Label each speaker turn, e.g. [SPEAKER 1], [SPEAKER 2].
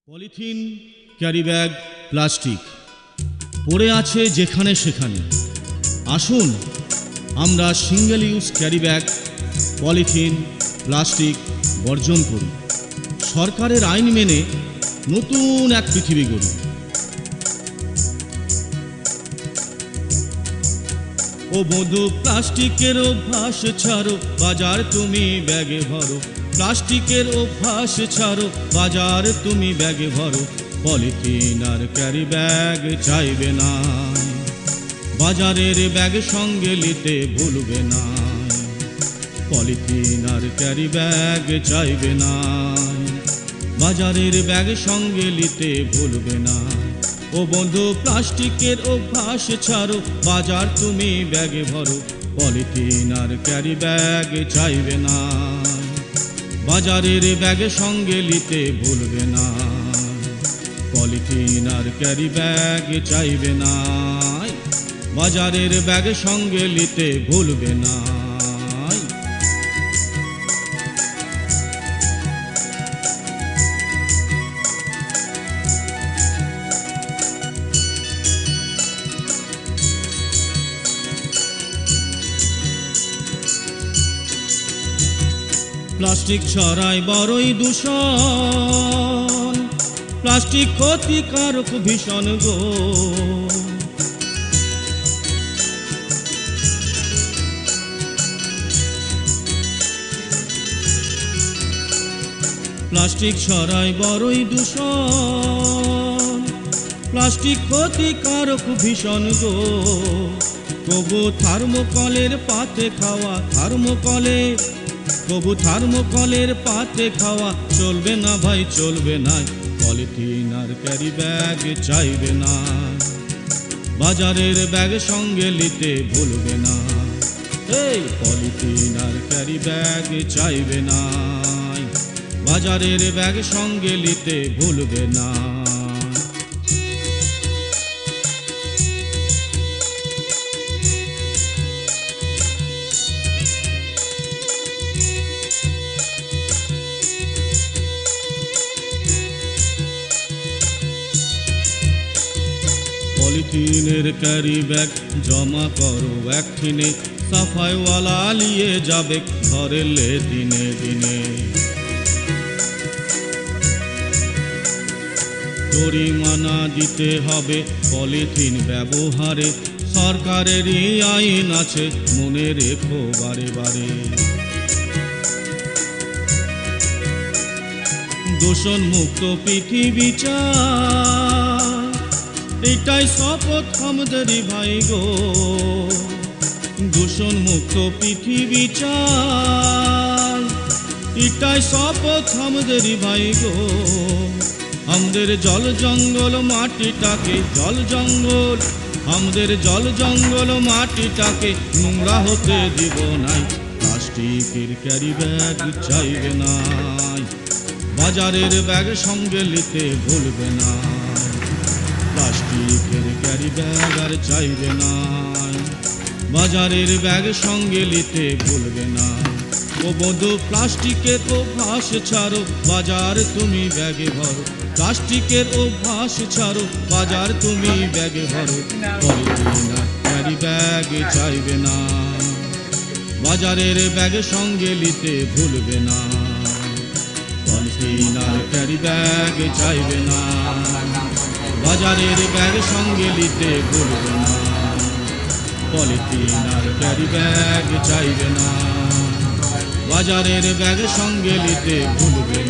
[SPEAKER 1] Polythene, carry bag, plastic পড়ে আছে যেখানে সেখানে। আসুন আমরা single use carry bag, polythene, plastic বর্জন করি। সরকারের আইন মেনে নতুন এক পৃথিবী গড়ি। ও বধূ, প্লাস্টিকের অভ্যাস ছাড়ো, বাজার তুমি ব্যাগে ভরো। প্লাস্টিকের অভ্যাস ছাড়ো, বাজার তুমি ব্যাগে ভরো। পলিথিন আর ক্যারি ব্যাগ চাইবে না, বাজারের ব্যাগ সঙ্গে নিতে ভুলবে না। পলিথিন আর ক্যারি ব্যাগ চাইবে না, বাজারের ব্যাগ সঙ্গে নিতে ভুলবে না। ও বন্ধু, প্লাস্টিকের অভ্যাস ছাড়ো, বাজার তুমি ব্যাগে ভরো। পলিথিন আর ক্যারি ব্যাগ চাইবে না, বাজারের ব্যাগ সঙ্গে নিতে ভুলবে না। পলিথিন আর ক্যারি ব্যাগ চাইবে না, বাজারের ব্যাগ সঙ্গে নিতে ভুলবে না। প্লাস্টিক ছড়ায় বড়ই দূষণ, প্লাস্টিক ক্ষতিকারক ভীষণ গো। প্লাস্টিক ছড়ায় বড়ই দূষণ, প্লাস্টিক ক্ষতিকারক ভীষণ গো। তবু থার্মোকলের পাতে খাওয়া, তবু থার্মোকলের পাতে খাওয়া চলবে না ভাই, চলবে না। পলিথিন আর ক্যারি ব্যাগ চাইবে না, বাজারের ব্যাগ সঙ্গে নিতে ভুলবে না। এই পলিথিন আর ক্যারি ব্যাগ চাইবে না, বাজারের ব্যাগ সঙ্গে নিতে ভুলবে না। পলিথিনের ক্যারি ব্যাগ জমা করো একঠিনে, সাফাইওয়ালা নিয়ে যাবে ঘরেলে দিনে দিনে। জরিমানা দিতে হবে পলিথিন ব্যবহারে, সরকারেরই আইন আছে মনে রেখো বারে বারে। দূষণ মুক্ত পৃথিবী চাই, এটাই শপথ আমাদেরই ভাই গো। দূষণ মুক্ত পৃথিবী চাই, এটাই শপথ আমাদেরই ভাই গো। আমাদের জল জঙ্গল মাটিটাকে, আমাদের জল জঙ্গল মাটিটাকে নোংরা হতে দিব নাই। প্লাস্টিকের ক্যারি ব্যাগ চাইবে না, বাজারের ব্যাগ সঙ্গে নিতে ভুলবে না। প্লাস্টিকের ক্যারি ব্যাগ আর চাইবে না, বাজারের ব্যাগ সঙ্গে নিতে ভুলবে না। ও বন্ধু, প্লাস্টিকের অভ্যাস ছাড়ো, বাজার তুমি ব্যাগে ভরো। প্লাস্টিকের অভ্যাস ছাড়ো, বাজার তুমি ব্যাগে ভরো। পলিথিন আর ক্যারি ব্যাগ চাইবে না, বাজারের ব্যাগ সঙ্গে নিতে ভুলবে না। পলিথিন আর ক্যারি ব্যাগ চাইবে না, বাজারের ব্যাগ সঙ্গে নিতে ভুলবে না। পলিথিন আর ক্যারি ব্যাগ চাইবে না, বাজারের ব্যাগ সঙ্গে নিতে ভুলবে না।